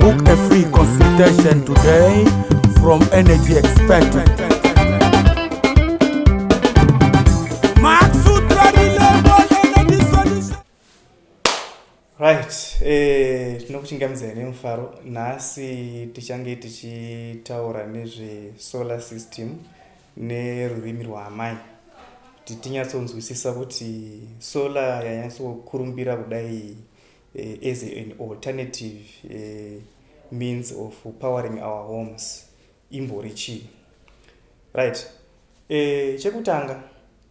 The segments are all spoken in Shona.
Book a free consultation today from Energy Expert. Right, tinokuchingamidza nemufaro. Nhasi tichange tichitaura nezve solar system nerurimi rwaamai. Kuti tinyatsonzwisisa kuti solar yanyatsokurumbira kudai as an alternative means of powering our homes imbori chii. Right, chekutanga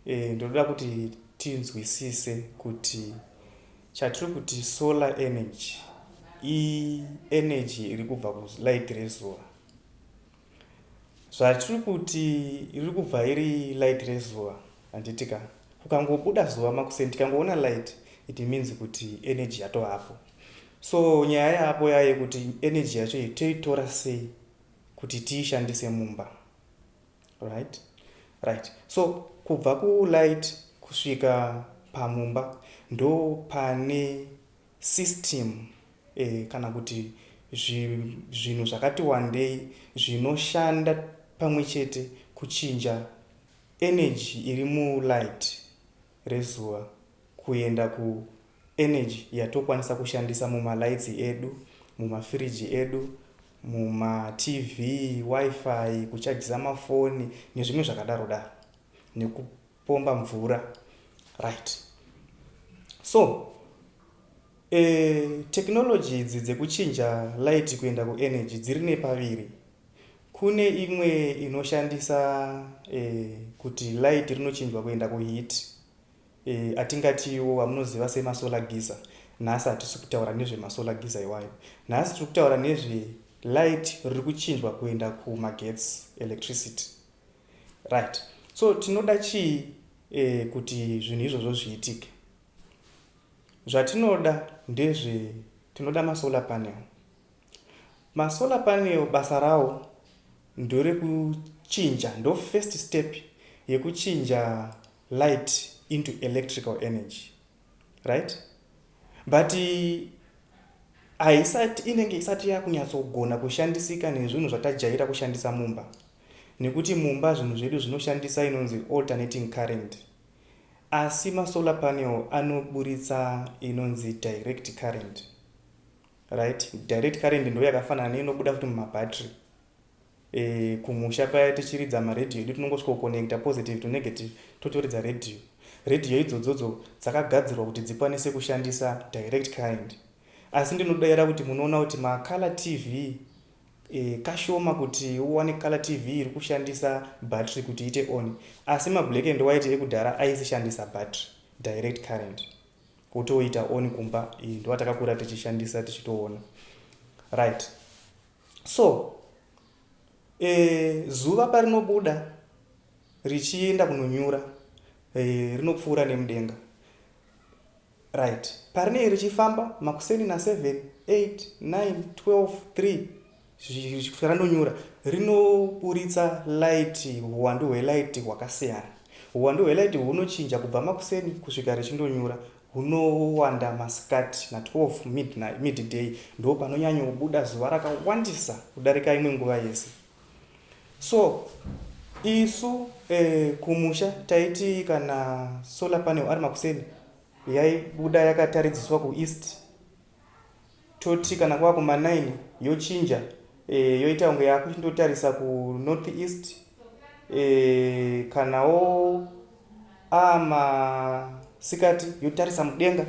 ndoda kuti tinzwisise kuti chatiri kuti solar energy energy iri kubva kulight rezuva. Zvatiri kuti iri kubva iri light rezuva handitika kukangobuda zuva makuseni tikangoona light it means kuti energy yatovapo. So nyaya yapo yaye kuti energy yacho toitora sei kuti tiishandise mumba. Right. So kubva kulight kusvika pamumba ndo pane system kana kuti zvinhu zvakati wandei zvinoshanda pamwe chete kuchinja energy iri mulight rezuva kuenda ku energy yatokwanisa kushandisa mumalights edu, mumafiriji edu, mumatv, wifi, kuchajisa mafoni nezvimwe zvakadaro daro, nekupomba mvura. Right. So technology idzi dzekuchinja light kuenda ku energy dziri nepaviri. Kune imwe inoshandisa kuti light rinochinjwa kuenda ku heat, atingatiwo wamunoziva sema solar geyser. Nhasi hatisi kutaura nezve masolar geyser iwayo. Nhasi tiri kutaura nezve light riri kuchinjwa kuenda kumagetsi, electricity. Right. So tinoda chii kuti zvinhu izvozvo zviitike? Zvatinoda ndezve tinoda masolar panel. Masolar panel basa rawo ndorekuchinja, ndo first step yekuchinja light into electrical energy. Right? But inenge isati yakunyatsogona kushandisika nezvinhu zvatajaira kushandisa mumba. Nekuti mumba zvinhu zvedu zvinoshandisa inonzi alternating current. Asi masolar panel anoburitsa inonzi direct current. Right? Direct current ndo yakafanana neinobuda futi mumabattery. Kumusha paya tichiridza maradio edu tinongosvika kuconnecta positive to negative totoridza radio. Radio idzodzo dzakagadzirwa kuti dzikwanise kushandisa direct current. Asi ndinodayira kuti munoona kuti macolor TV kashoma kuti uwane color TV iri kushandisa battery kuti iite on. Asi black and white ekudhara aisishandisa battery, direct current kutoita on kumba. Ndo watakakura tichishandisa tichitoona. Right. So zuva parinobuda richienda kunonyura rinopfuura nemudenga. Right. Parine richifamba makuseni na 7, 8, 9, 12, 3 zvichiranonyura rinoburitsa light, uwandu hwelight hwakasiyana. Uwandu hwelight hunochinja kubva makuseni kusvika richindonyura hunowanda masikati na 12 midday ndo panonyanya kubuda zuva rakawandisa kudarika imwe nguva yese. So isu kumusha taiti kana solar panel ari makuseni yaibuda yakataridziswa ku east, toti kana kwa kuma 9 yochinja yoita unge yakuchindotarisa ku north east, kanawo masikati yotarisa mudenga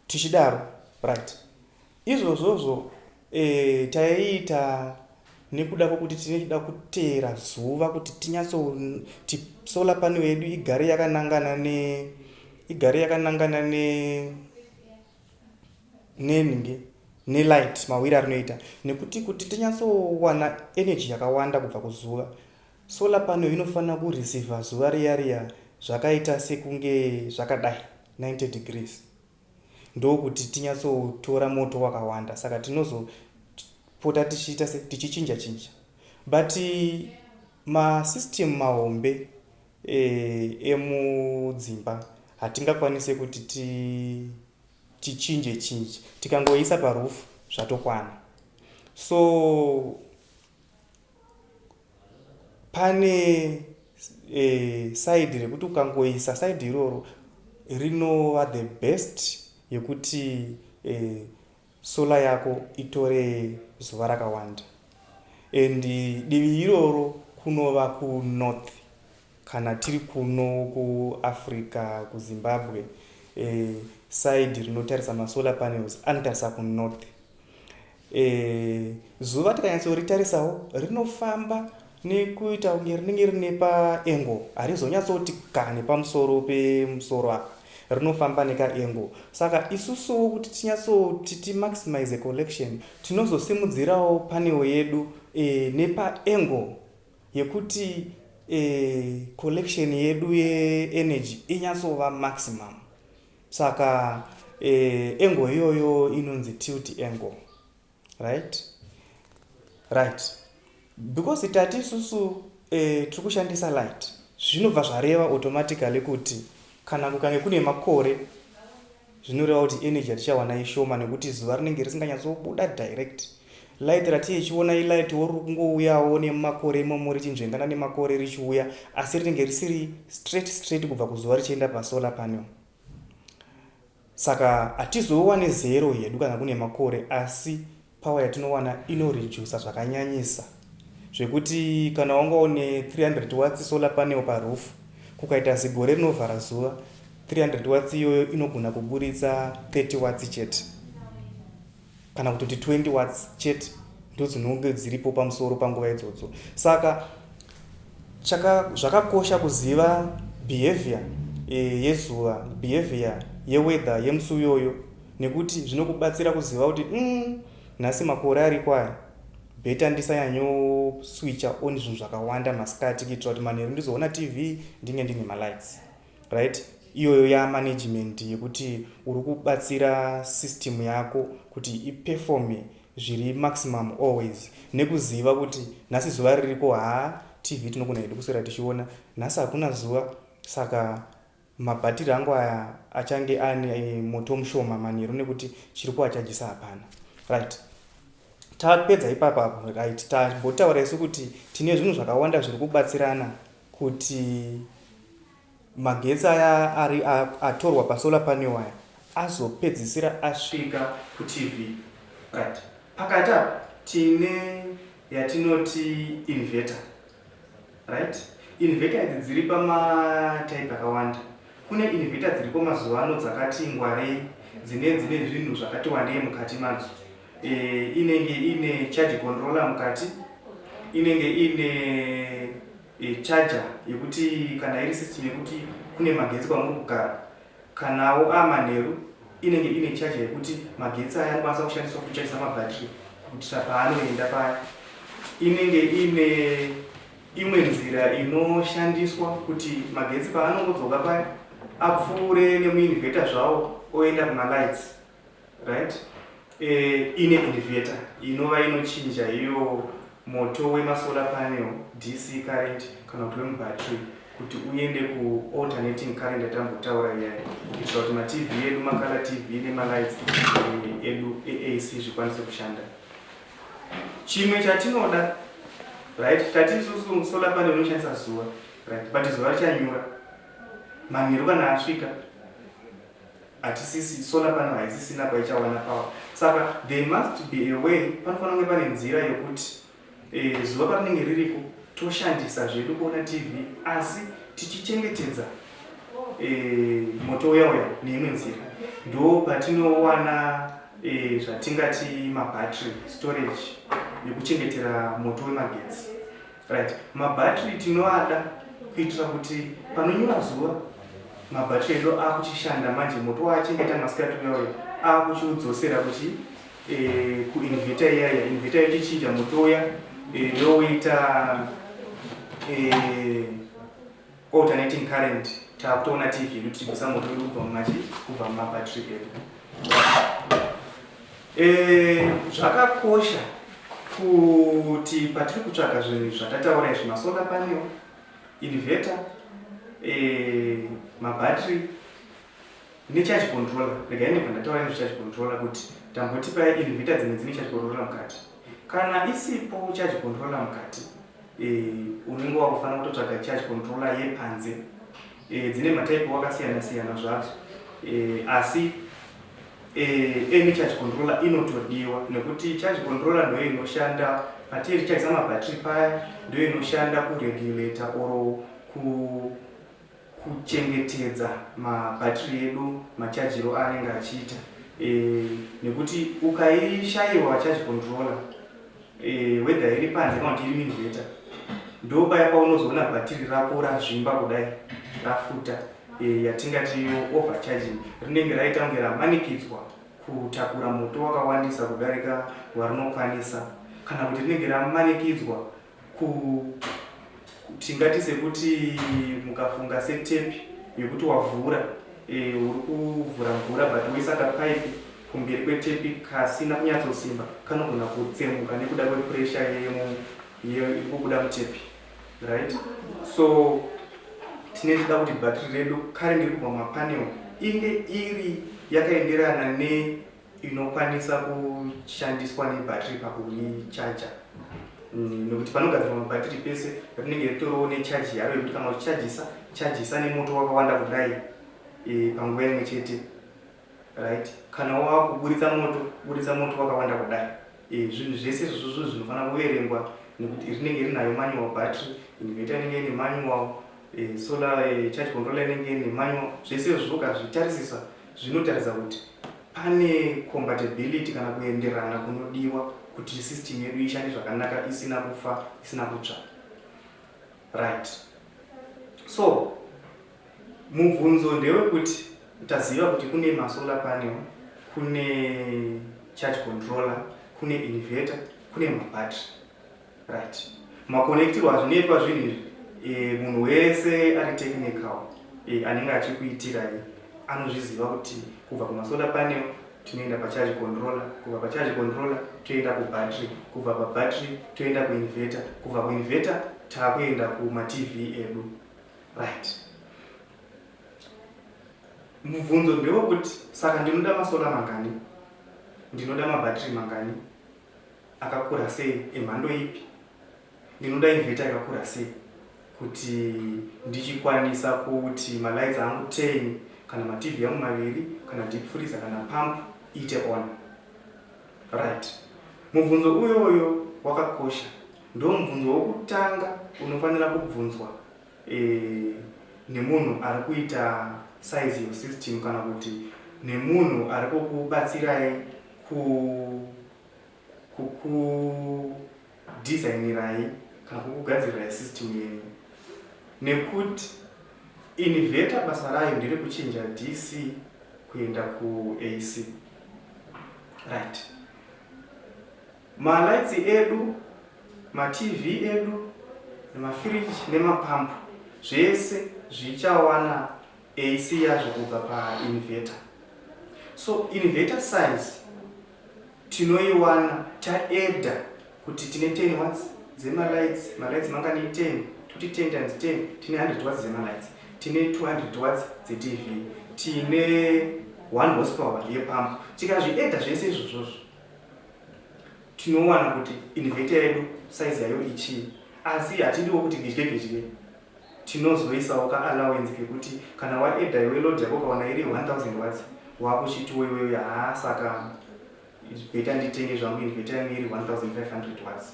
tichidaro. Right. Izvozvozvo taiita nekuda kwokuti tinoda kuteera zuva kuti tinyatsoti solar panel yedu igare yakanangana ne light mawiri arinoita. Nekuti kuti tinyatsowana energy yakawanda kubva kuzuva, solar panel inofanira kureceive zuva riya zvakaita sekunge zvakadai 90 degrees. Ndo kuti tinyatsotora moto wakawanda. Saka tinozopota tichichinja. But masystem mahombe emudzimba hatingakwanise kuti tichinje tikangoisa parufu zvatokwana. So pane side rekuti ukangoisa side iroro rinova the best yekuti solar yako itore zuva rakawanda. And divi iroro kunova ku north kana tiri kuno kuAfrica kuZimbabwe side rinotarisa masolar panels anotarisa ku north. Zuva tikanyatsoritarisawo rinofamba nekuita kunge rinenge rine paengo, harizonyatsoti kane pamusoro pemusoro apa, rinofamba nekaengo. Saka isusuwo kuti tinyatsoti timaximize collection tinozosimudzirawo panel yedu nepaengo yekuti collection yedu yeenergy inyatsova maximum. Saka engo iyoyo inonzi tilt angle, right. Because itati isusu tiri kushandisa light, zvinobva zvareva automatically kuti kana kukange kune makore zvinoreva kuti energy yatichawana ishoma nekuti zuva rinenge risinganyatsobuda direct. Light ratichiona ilight wori kungouyawo nemakore imomo richinzvengana nemakore richiuya, asi rinenge risiri straight kubva kuzuva richienda pasolar panel. Saka hatizowane zero yedu kana kune makore, asi power yatinowana inoredusa zvakanyanyisa zvekuti kana wanga une 300 watts solar panel paroof, kukaita zigore rinovhara zuva, 300 watts iyoyo inogona kuburitsa 30 watts chete kana kutoti 20 watts chete ndodzinonge dziripo pamusoro panguva idzodzo. Saka zvakakosha kuziva behavior yezuva, behavior yeweather yemusi uyoyo, nekuti zvinokubatsira kuziva kuti nhasi makore ari kwaya, beta ndisanyanyoswitcha on zvinhu zvakawanda masikati kuitira kuti manheru ndizoona TV ndinge ndine malights, right. Iyoyo yamanagement yekuti uri kubatsira system yako kuti iperforme zviri maximum always, nekuziva kuti nhasi zuva ririko, TV tinogona hedu kuswera tichiona, nhasi hakuna zuva, saka mabhatiri angu aya achange ane moto mushoma manheru nekuti chiri kuachajisa hapana, right. Tapedza ipapo, right, tambotaura isu kuti tine zvinhu zvakawanda zviri kubatsirana kuti magetsi aya ari atorwa pasolar panel aya azopedzisira asvika kuTV, right. Pakati apa tine yatinoti inverter, right. Inverter idzi dziri pamatype akawanda. Kune inverter dziripo mazuva ano dzakati ngwarei, dzine zvinhu zvakati wandei mukati madzo. Inenge ine charge controller mukati, inenge ine charger yekuti kana iri system yekuti kune magetsi kwamuri kugara, kanawo amanheru inenge ine charger yekuti magetsi aya anokwanisa kushandiswa kuchajisa mabhatiri kuitira paanoenda paya. Inenge ine imwe nzira inoshandiswa kuti magetsi paanongodzoka paya apfuure nemuinverter zvawo oenda kumalights, right. Ine inverter inova inochinja iyo moto wemasolar panel DC current kana kuti wemubattery kuti uende ku-alternating current yatambotaura iyayi, kuitira kuti maTV edu, makala TV nemalights edu AC zvikwanise kushanda. Chimwe chatinoda, right, tati isusu solar panel inoshandisa zuva, right, but zuva richanyura, manheru kana asvika hatisisi solar panel haisisina kwaichawana power. Saka there must be a way, panofanira kunge pane nzira yokuti zuva parinenge ririko toshandisa zvedu kuona TV asi tichichengetedza moto uya neimwe nzira. Ndo patinowana zvatingati mabhattery storage yekuchengetera moto wemagetsi, right. Mabhattery tinoada kuitira kuti panonyura zuva mabhattery edu akuchishanda manje, moto waachengeta masikati uya akuchiudzosera kuti kuinverter iyaya, inverter ichichinja moto uya yoita alternating current, takutoona TV yedu tichibvisa moto wedu kubva mumabhattery edu. Zvakakosha kuti patiri kutsvaga zvinhu zvatataura izvi, masolar panel, inverter, mabhattery necharge controller. Regai ndibva ndataura nezvecharge controller kuti tamboti paya inverter dzimwe dzine charge controller mukati, Kana isipo charge controller mukati, unenge wakufanira kutotsvaga charge controller yepanze. Dzine matype wakasiyana siyana zvadzo. Asi any charge controller inotodiwa nekuti charge controller ndoyo inoshanda patiri tichaisa mabattery paya, ndoyo inoshanda kuregulator or kuchengetedza mabattery edu machajiro anenge achiita. Nekuti ukaishayiwa charge controller, whether iri panze kana kuti iri inverter, ndo paya paunozoona battery rako razvimba kudai, rafuta, yatingati overcharging, rinenge raita kunge ramanikidzwa kutakura moto wakawandisa kudarika warinokwanisa, kana kuti rinenge ramanikidzwa tingatise kuti mukafunga setepi yekuti wavhura, uri kuvhura mvura but woisa kapaipi kumberi kwetepi kasina kunyatsosimba, kanogona kutsemuka nekuda kwepressure iri kubuda mutepi, right? So tinoda kuti battery redu current iri kubva mapanel inge iri yakaenderana inokwanisa kushandiswa nebattery pakuicharger. Nekuti panogadzirwa mabattery pese rinenge ritoriwo necharge yaro yekuti kana uchichargisa nemoto wakawanda kudai panguva imwe chete, right? Kana wakuburitsa moto wakawanda kudai, zvinhu zvese izvozvo zvinofanira kuverengwa nekuti rinenge rinayo manual battery, inverter inenge ine manual, solar charge controller inenge ine manual. Zvese izvozvo ukazvitarisisa zvinotaridza kuti pane compatibility kana kuenderana kunodiwa kuti system yedu ishande zvakanaka, isina kufa, isina kutsva, right? So mubvunzo ndewekuti taziva kuti kune masolar panel, kune charge controller, kune inverter, kune mabattery, right? Makonektirwa azvinoitwa zvinhu izvi, munhu wese ari technical anenge achikuitirai anozviziva kuti kubva kumasolar panel tinoenda pacharge controller, kubva pacharge controller toenda kubattery, kubva pabattery toenda kuinverter, kubva kuinverter takuenda kuma-TV edu, right? Mubvunzo ndewekuti saka ndinoda masolar mangani, ndinoda mabattery mangani, akakura sei, emhando ipi, ndinoda inverter yakakura sei kuti ndichikwanisa kuti malights angu 10 kana ma-TV yangu 2 kana deep freezer kana pump ite on, right? Mubvunzo uyoyo wakakosha, ndo mubvunzo wokutanga unofanira kubvunzwa nemunhu ari kuita size yesystem kana kuti nemunhu ari kukubatsirai kudesignerirai kana kukugadzirirai system yenyu. Nekuti inverter basa rayo ndiri kuchinja DC kuenda ku-AC, right? Malights edu, ma-TV edu, nemafridge nemapampu zvese zvichawana AC yazvo kubva pa-inverter. So inverter size tinoiwana taedha kuti tine 10 watts dzemalights, malights mangani 10, tuti 10 times 10 tine 100 watts dzemalights, tine 200 watts dzetv, tine 1 horsepower yepump. Tikazviedha zvese izvozvo tinowana kuti inverter yedu size yayo ichii, asi hatidiwo kuti gedye tinozoisawo ka-allowance kekuti kana waedha iwe load yako ukaona iri 1000 watts wakuchitiwo iweyo saka beta nditenge zvangu inverter yangu iri 1500 watts,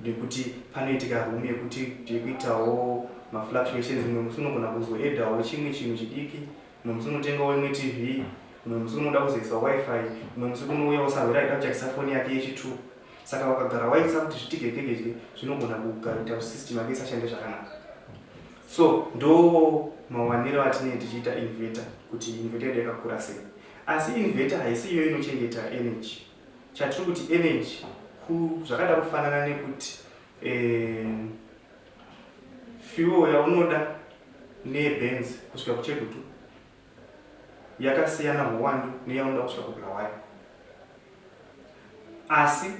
nekuti panoitika room yekuti ndikuitawo ma-fluctuations. Mumwe musi unogona kuzoedhawo chimwe chinhu chidiki, mumwe musi unotengawo imwe TV, mumwe musi unoda kuzoisa wifi, mumwe musi unouya usahwira aida kuchakisa foni yake yechi2. Saka wakagara waisa kuti zvitigegegedye zvinogona kugaita kuti system yake isashande zvakanaka. So ndo mawaniro atinenge tichiita inverter, kuti inverter yedu yakakura sei. Asi inverter haisi iyo inochengeta energy. Chatiri kuti energy zvakada kufanana nekuti fuel yaunoda neBenz kusvika kuChegutu yakasiyana huwandu neyaunoda kusvika kuBulawayo. Asi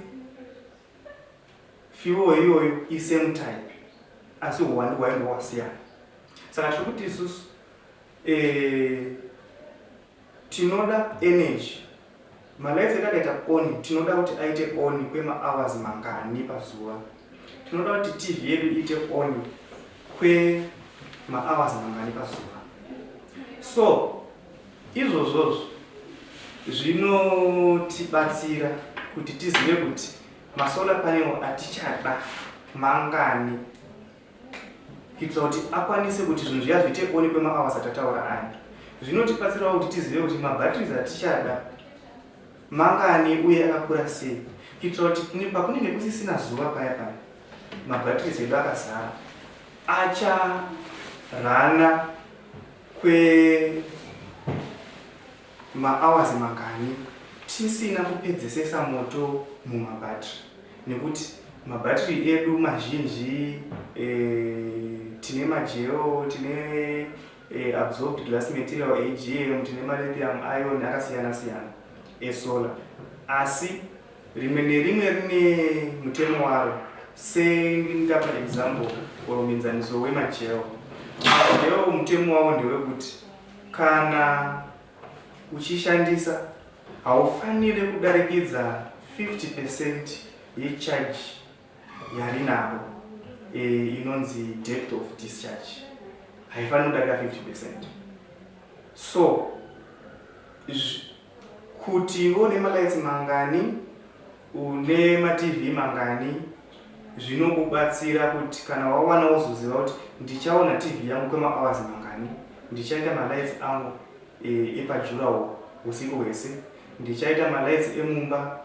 fuel iyoyo isame type, asi huwandu hwayo ndowasiyana. Saka tiri kuti isusu tinoda energy Malaitsi akadaita on tinoda kuti aite on kwema-hours mangani pazuva. Tinoda kuti TV yedu iite on kwema-hours mangani pazuva. So izvozvozvo zvinotibatsira kuti tizive kuti masolar panel atichada mangani, kuitira kuti akwanise kuti zvinhu zviya zviite on kwema-hours atataura aya. Zvinotibatsirawo kuti tizive kuti mabatteries atichada mangani uye akakura sei, kuitira kuti pakunenge kusisina zuva paya paya mabatteries edu akazara acharana kwema-hours mangani tisina kupedzesesa moto mumabattery, nekuti mabattery edu mazhinji tine mageo, tine absorbed glass material AGM, tine lithium ion akasiyana siyana esolar, asi rimwe nerimwe rine mutemo waro. Sendingapa example muenzaniso wemageo. Mageo mutemo wawo ndewekuti kana uchishandisa haufaniri kudarikidza 50% yecharge yari naro, inonzi depth of discharge haifaniri kudarika 50%. So kuti une malaitsi mangani, une ma-TV mangani, zvinokubatsira kuti kana wawana uzoziva kuti ndichaona TV yangu kwema-hours mangani, ndichaita malaitsi angu epajurawo usiku hwese, ndichaita malaitsi emumba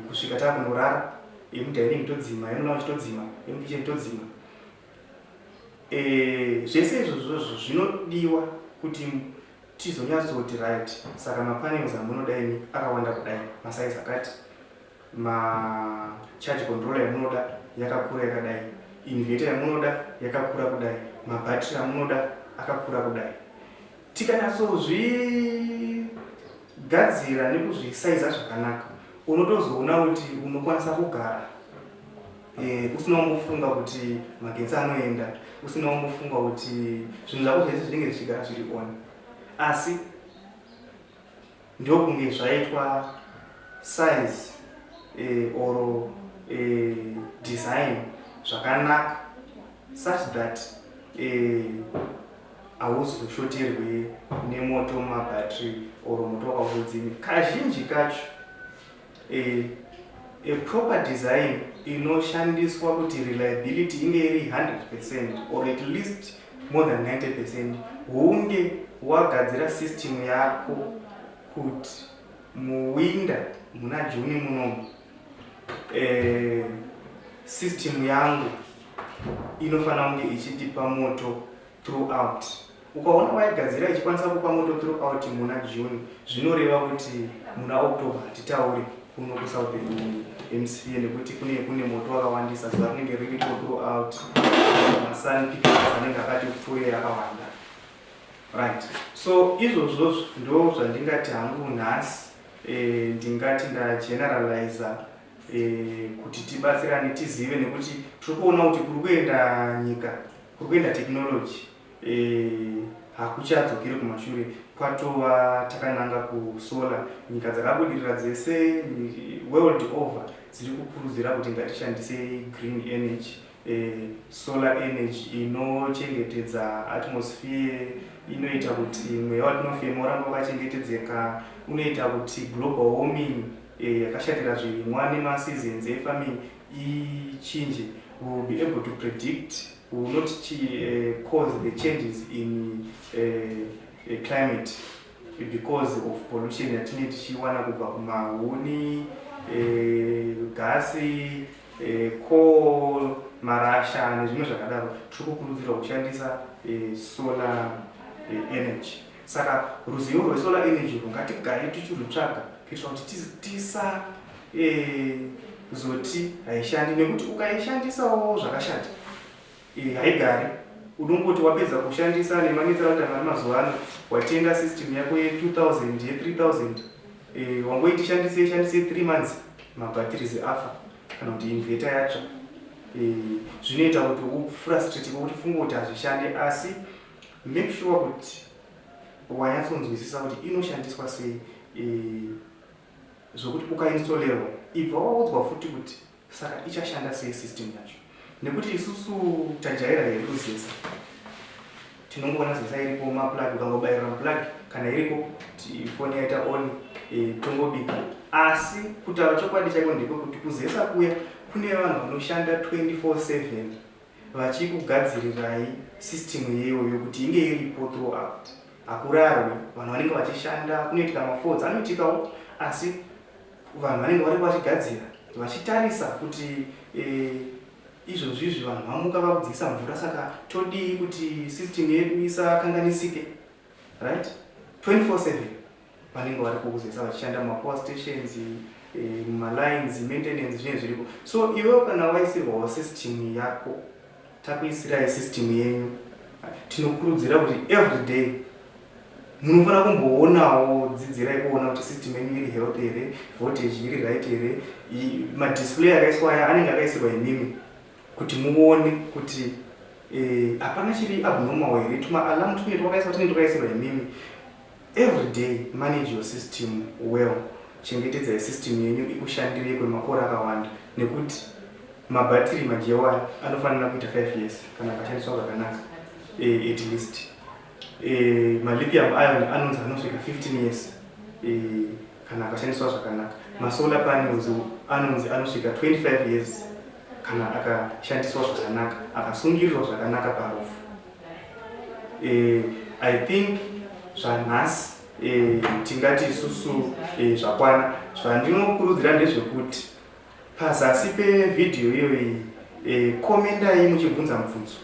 kusvika takunorara, emudining todzima, emunauchi todzima, emukicheni todzima. Zvese izvozvozvo zvinodiwa kuti tizonyatsoti right. Saka mapanels amunodai akawanda kudai, masaizi akati, charge controller yamunoda yakakura yakadai, inverter yamunoda yakakura kudai, mabattery amunoda akakura kudai. Tikanyatsodzvigadzira nekuzvisaiza zvakanaka, unotozoona kuti unokwanisa kugara usina kumbofunga kuti magetsi anoenda, usina kumbofunga kuti zvinhu zvako zvese zvinenge zvichigara zviri on. Asi ndokunge zvaitwa size or design zvakanaka such that hauzoshoterwe nemoto mumabattery or moto wakauzodzimi. Kazhinji kacho a proper design inoshandiswa kuti reliability inge iri 100% or at least more than 90%, hunge wagadzira system yako kuti muwinda muna Juni munomu system yangu inofana kunge ichitipa moto throughout. Ukaona waigadzira ichikwanisa kupa moto throughout muna June, zvinoreva kuti muna October titaure kuno kusouthern hemisphere, nekuti kune moto wakawandisa zuva rinenge riripo throughout, masun pictures anenge akati fuye yakawanda. Right. So izvozvo ndo zvandingati hangu nhasi ndingati ndageneraliza kuti tibatsirane tizive, nekuti tiri kuona kuti kuri kuenda nyika, kuri kuenda technology hakuchadzokeri kumashure, kwatova takananga kusolar. Nyika dzakabudirira dzese world over dziri kukurudzira kuti ngatishandise green energy, solar energy inochengetedza atmosphere, inoita kuti mweya watinofema urambe wakachengetedzeka, unoita kuti global warming yakashatira zvirimwa nemaseasons efarming ichinje. We will be able to predict, we will not cause the changes in climate because of pollution yatinenge tichiwana kubva kumahuni, gasi, coal, marasha nezvimwe zvakadaro. Tiri kukurudzirwa kushandisa solar energy. Saka ruzivo rwesolar energy ngatigare tichirutsvaga kuitira kuti tisazoti haishandi, nekuti ukaishandisawo zvakashata haigari. Unongoti wapedza kushandisa nemanetsero atanga mazuva ano, watenga system yako ye2000 ye3000, wangoiti shandise 3 months mabatteries afa kana kuti inverter yatsva. Zvinoita kuti ufrustrate kuti funga kuti hazvishande, asi make sure kuti wanyatsonzwisisa kuti inoshandiswa sei zvokuti ukainstolerwa ibva waudzwa futi kuti saka ichashanda sei system yacho, nekuti isusu tajaira yeruzesa tinongoona zesa iripo maplug, ukangobayira maplug kana iriko kuti foni yaita on tongobika. Asi kutaura chokwadi chaiko ndiko kuti kuzesa kuya kune vanhu vanoshanda 24/7 vachikugadzirirai system iyoyo kuti inge iripo throughout. Hakurarwi, vanhu vanenge vachishanda, kunoitika mafodzi anoitikawo, asi vanhu vanenge vari vachigadzira vachitarisa kuti izvozvizvi vanhu vamuka vakudzikisa mvura, saka todii kuti system yedu isakanganisike, right? 24/7 vanenge varipo kuzesa vachishanda mumapower stations, mumalines, maintenance, zvinhu zviripo. So iwewo kana waisirwawo system yako, takuisirai system yenyu, tinokurudzira kuti every day munofanira kumboonawo, dzidzirai kuona kuti system yenyu iri health here, voltage iri right here, madisplay akaiswa aya anenge akaisirwa imimi kuti muone kuti hapana chiri abnormal here. Tuma alarm tunenge twakaiswa tinenge twakaisirwa imimi. Every day manage your system well. Chengetedza system yenyu ikushandire kwemakore akawanda, nekuti mabhatiri majewa anofanira kuita 5 years kana akashandiswa zvakanaka, at least. Lithium ion anonzi anosvika 15 years kana akashandiswa zvakanaka. Masolar panels anonzi anosvika 25 years kana akashandiswa zvakanaka, akasungirirwa zvakanaka parufu. I think zvanhasi tingati isusu zvakwana. Zvandinokurudzira ndezvekuti pazasi pevhidhiyo iyoyi komendai muchibvunza mubvunzo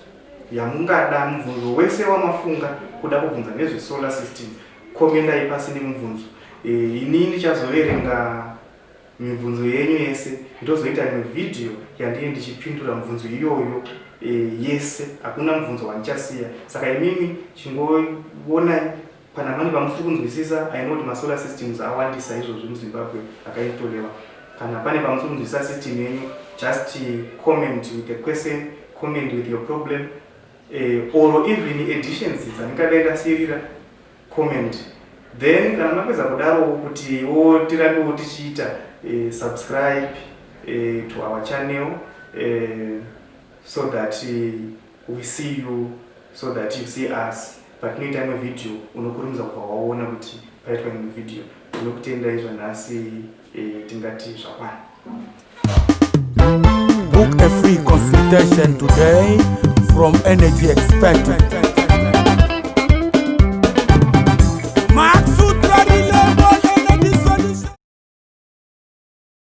yamungada, mubvunzo wese wamafunga kuda kubvunza nezvesolar system, komendai pasi nemubvunzo. Ini ndichazoverenga mibvunzo yenyu yese, ndozoita imwe vhidhiyo yandiye ndichipindura mibvunzo iyoyo yese, hakuna mubvunzo wandichasiya. Saka imimi chingoonai kana mani pamusiri kunzwisisa. I know kuti masolar systems awandisa izvozvi muZimbabwe akaitolewa. Kana pane pamusiri kunzwisisa system yenyu, just comment with a question, comment with your problem, or even additions dzaningadayi ndasiyirira, comment. Then kana mapedza kudaro kuti tirambewo tichiita subscribe to our channel, so that we see you, so that you see us. Patinoita imwe video unokurumidza kubva waona kuti paitwa imwe video. Tinokutendai zvanhasi, tingati zvakwana. Book a free consultation today from Energy Expert.